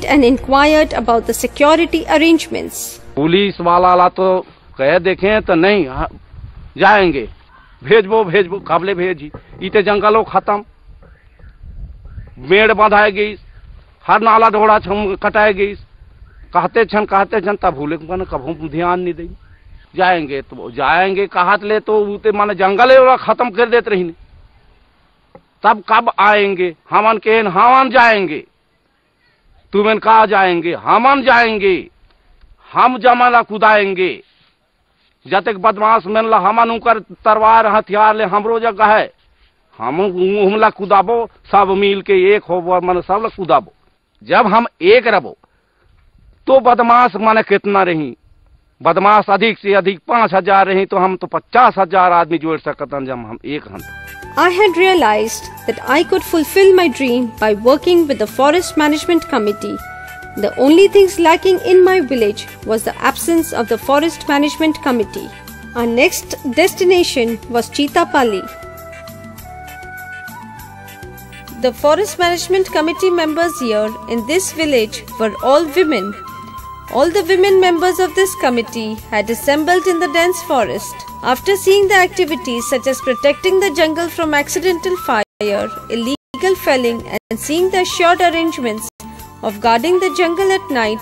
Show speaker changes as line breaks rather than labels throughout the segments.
intervened and inquired about the security arrangements.
Police वाला तो कह देखे तो नहीं जाएंगे, भेजबो काबले भेजी, इते जंगलों खत्म, मेड़ बंधाए गई, हर नाला ढोड़ा कटाए गई, कहते छन तब भूले कभू ध्यान नहीं दी। जाएंगे तो जाएंगे कहत ले तो उते माने जंगल खत्म कर देते रही, तब कब आएंगे? हमन जाएंगे, तुम्हें कहा जाएंगे, हमन जाएंगे, हम जमाना कुदाएंगे, जब तक बदमाश मन ला हमन उनकर तलवार हथियार ले हमरो जगह है, हमला कुदाबो, सब मिल के एक हो मन सब ला कुदाबो। जब हम एक रहो तो बदमाश माने कितना रही, बदमाश अधिक से अधिक 5000 रही तो हम तो 50,000 आदमी जोड़ सकते जब हम एक हन।
I had realized that I could fulfill my dream by working with the Forest Management Committee. The only things lacking in my village was the absence of the Forest Management Committee. Our next destination was Chitapalli. The Forest Management Committee members here in this village were all women. All the women members of this committee had assembled in the dense forest. After seeing the activities such as protecting the jungle from accidental fire, illegal felling, and seeing the assured arrangements of guarding the jungle at night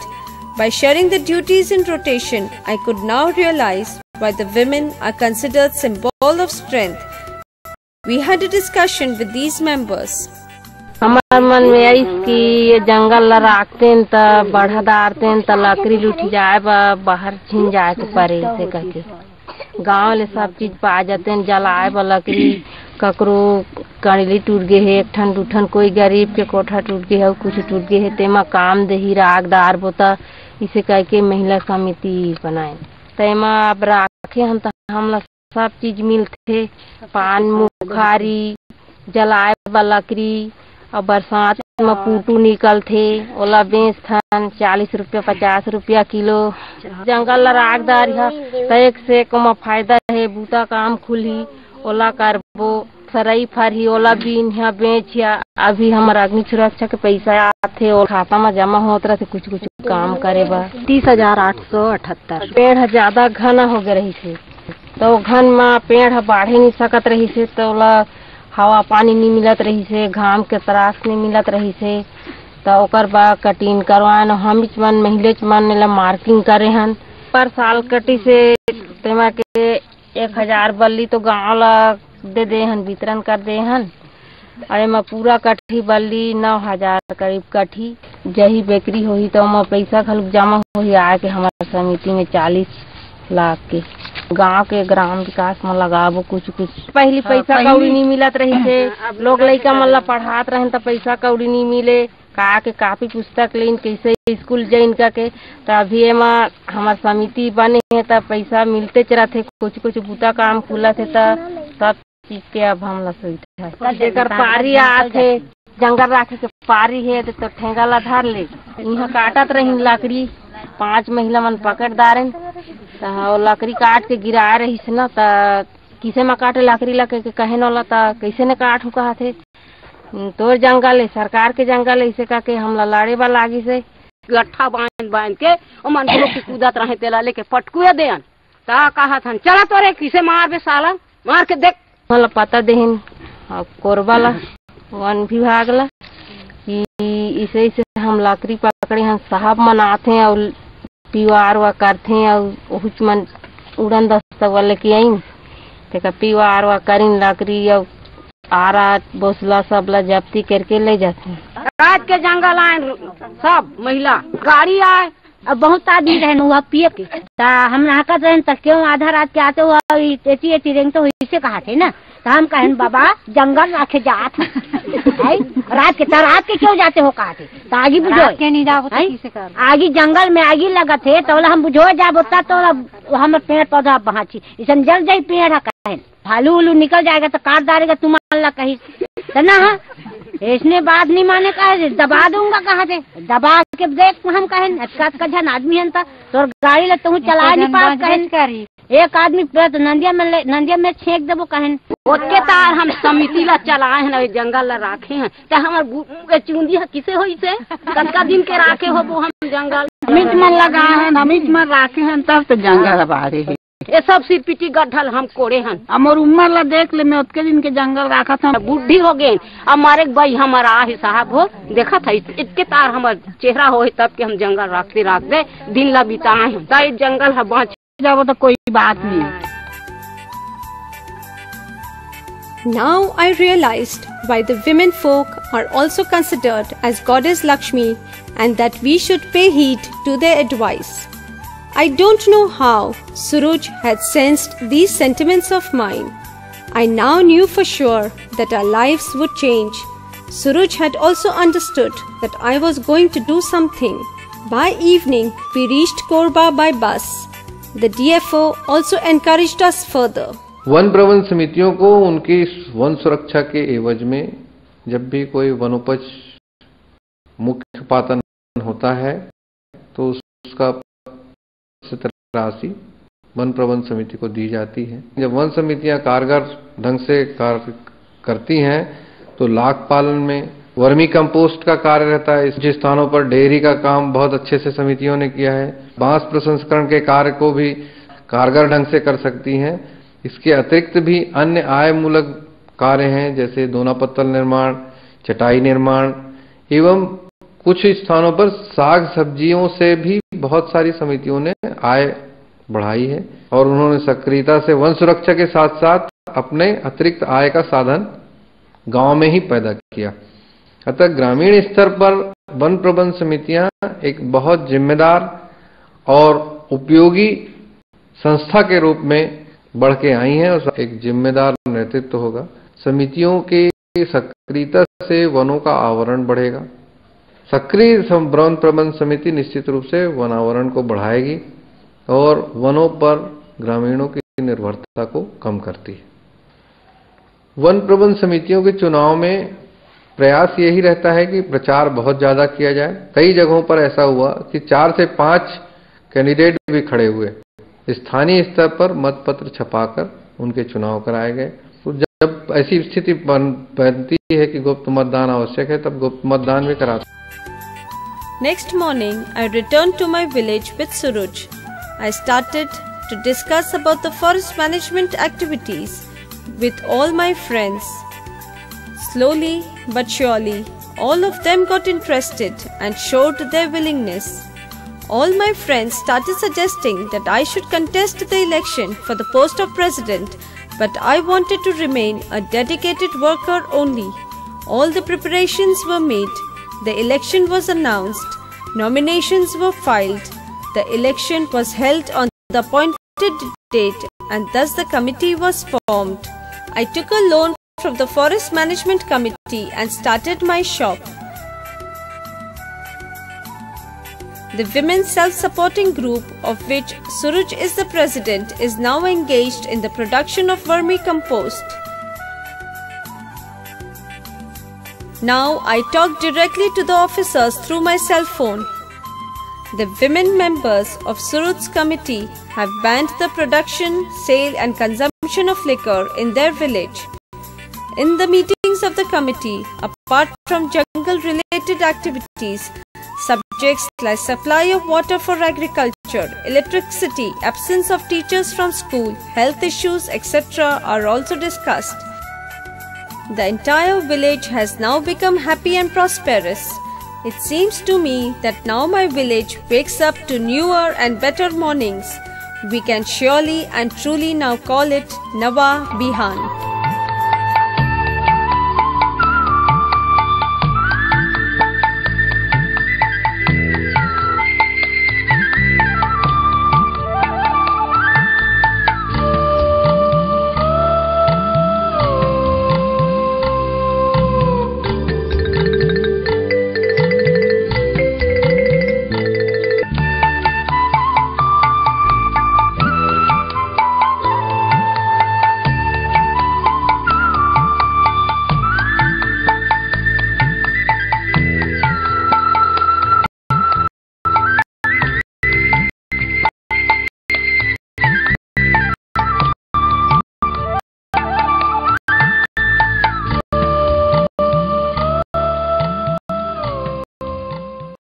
by sharing the duties in rotation, I could now realize why the women are considered symbol of strength. We had a discussion with these members.
हमार मन में आई कि ये जंगल ला राखते न त बढ़ा दारते न त लकड़ी लूट जाए बाहर छिन जाए तो परे से करके गांव ले सब चीज पा जाते न, जलाए बा लकड़ी, ककरो कड़ली टूट गए है, एक ठन दू ठन कोई गरीब के कोठा टूट गए है, कुछ टूट गए है, तेमा काम दही रागदार बोता, इसे कह के महिला समिति बनाए। तेमा अब राखे हम हमला सब चीज मिलते, पान मुखारी, जलाए बा लकड़ी, और बरसात में पूटू निकलते, ओला बेचथन 40 रुपया 50 रुपया किलो। जंगल रागदार है तो एक से एक में फायदा है, बूता काम खुली, ओला करबो, सरई फरही, ओला बीन है बेच है। अभी हमारा अग्नि सुरक्षा के पैसा आते और खाता में जमा होता रहे, कुछ काम करे बा। 30,878 पेड़ ज्यादा घना हो गए रही से, तो घन में पेड़ बाढ़े नहीं सकत रही से, तो ओला हवा पानी नहीं मिलत रही से, घाम के त्रास नहीं मिलत रही से, तो ओकर बा कटिंग करवाए न हम मन महिले मन ला मार्किंग करे हन। पर साल कटी से तेमा के 1000 बल्ली तो गाँव ला दे हन, वितरण कर दे हन। अरे में पूरा कट्ठी बल्ली 9000 करीब कट्ठी जही बेकरी होही तो में पैसा खलुक जमा होही आके हमारा समिति में 40 लाख के गांव के ग्राम विकास में लगाबो। कुछ पहली पैसा कौड़ी नहीं मिलत रही से, लोग लइका मन ला पढ़ात रहे तो पैसा कौड़ी नहीं मिले, का के कापी पुस्तक लेन कैसे स्कूल जइन का के, तो अभी एमा हमार समिति बने है तो पैसा मिलते रहते, कुछ बूता काम खुला थे तो सब चीज के अब हम ला सुविधा है। जेकर पारी आथे जंगल राखे के पारी है तो ठेंगा ला धर ले, यहाँ काटत रही लकड़ी, 5 महिला मन पकड़ दारे, तो लकड़ी काट के गिरा रही से न, तो किसे में काटे लकड़ी ला के कहे न ला, तो कैसे न काट कहा थे, तोर जंगल है सरकार के जंगल है, इसे कह के हम लड़े वाला लागी से
गट्ठा बांध के मन लोग की कूदत रहे, तेला लेके पटकुए देन, ता कहा था चला तोरे किसे मार बे साला, मार के देख।
मतलब पता देहन कोरबा ला वन विभाग ला कि इसे हम लकड़ी पकड़े हम साहब मनाते हैं और पीवार वा करते हैं, और उच मन उड़न दस्ता वाले की आई ते पीवार वा करीन लकड़ी और आरा बोसला सब ला जब्ती करके ले जाते हैं।
रात के जंगल आए सब महिला गाड़ी आए, अब बहुत आदमी रहे हुआ पिए के, हम नाकत रहे तक क्यों आधा रात के आते हुआ एटी रेंग तो इसे कहा थे ना, तो हम कहें बाबा जंगल रखे जात रात के क्यों जाते हो कहा थे, तो आगे बुझो नहीं जाओ, आगे जंगल में आगे लगा थे तो हम बुझो जा बोता, तो हम पेड़ पौधा बहाची इसन जल जाये पेड़ कहे भालू उलू निकल जाएगा तो काट डालेगा तुम्हारा कहीं तो ना, इसने बात नहीं माने कहे दबा दूंगा कहा थे, दबा के देख हम कहें कजन आदमी है तो गाड़ी ले तू चला नहीं पास कहे एक आदमी पे तो नंदिया में छेक देबो कहन ओके तार हम समिति ला चलाए हैं जंगल ला राखे हैं त हमर चुंदी किसे होई से कतका दिन के राखे होबो हम जंगल मिट मन लगाए हैं हमिट मन राखे हैं तब तो जंगल बारे है ये सब सिरपिटी गड्ढल हम कोड़े हैं हमर उम्र ला देख ले मैं उतके दिन के जंगल राखा था बुढ़ी हो गए हमारे भाई हमारा ही साहब हो देखा था इतके तार हमार चेहरा हो तब के हम जंगल राख दे दिन ला बिताए हैं ताई जंगल है बच जाओ तो कोई बात नहीं।
Now I realized why the women folk are also considered as goddess Lakshmi and that we should pay heed to their advice. I don't know how Suruj had sensed these sentiments of mine. I now knew for sure that our lives would change. Suruj had also understood that I was going to do something. By evening, we reached Korba by bus. The DFO also encouraged us further.
One प्रबंध समितियों को उनकी one सुरक्षा के एवज में जब भी कोई वनोपज मुख्य पातन होता है तो उसका राशि वन प्रबंध समिति को दी जाती है। जब वन समितियां कारगर ढंग से कार्य करती हैं तो लाख पालन में वर्मी कंपोस्ट का कार्य रहता है। जिस स्थानों पर डेयरी का काम बहुत अच्छे से समितियों ने किया है, बांस प्रसंस्करण के कार्य को भी कारगर ढंग से कर सकती हैं। इसके अतिरिक्त भी अन्य आय मूलक कार्य हैं जैसे दोना पत्तल निर्माण, चटाई निर्माण एवं कुछ स्थानों पर साग सब्जियों से भी बहुत सारी समितियों ने आय बढ़ाई है और उन्होंने सक्रियता से वन सुरक्षा के साथ साथ अपने अतिरिक्त आय का साधन गांव में ही पैदा किया। अतः ग्रामीण स्तर पर वन प्रबंध समितियां एक बहुत जिम्मेदार और उपयोगी संस्था के रूप में बढ़ के आई हैं और एक जिम्मेदार नेतृत्व होगा। समितियों की सक्रियता से वनों का आवरण बढ़ेगा। सक्रिय वन प्रबंध समिति निश्चित रूप से वनावरण को बढ़ाएगी और वनों पर ग्रामीणों की निर्भरता को कम करती है। वन प्रबंध समितियों के चुनाव में प्रयास यही रहता है कि प्रचार बहुत ज्यादा किया जाए। कई जगहों पर ऐसा हुआ कि 4 से 5 कैंडिडेट भी खड़े हुए। स्थानीय स्तर पर मतपत्र छपाकर उनके चुनाव कराए गए। तो जब ऐसी स्थिति बनती है कि गुप्त मतदान आवश्यक है तब गुप्त मतदान भी कराते।
Next morning, I returned to my village with Suruj. I started to discuss about the forest management activities with all my friends. Slowly but surely, all of them got interested and showed their willingness. All my friends started suggesting that I should contest the election for the post of president, but I wanted to remain a dedicated worker only. All the preparations were made. The election was announced. Nominations were filed. The election was held on the appointed date and thus the committee was formed. I took a loan from the Forest Management Committee and started my shop. The Women's Self-Supporting Group, of which Suruj is the president, is now engaged in the production of vermicompost. Now I talk directly to the officers through my cell phone. The women members of Suruj's committee have banned the production, sale and consumption of liquor in their village. In the meetings of the committee, apart from jungle-related activities, subjects like supply of water for agriculture, electricity, absence of teachers from school, health issues, etc. are also discussed. The entire village has now become happy and prosperous. It seems to me that now my village wakes up to newer and better mornings. We can surely and truly now call it Nawa Bihan.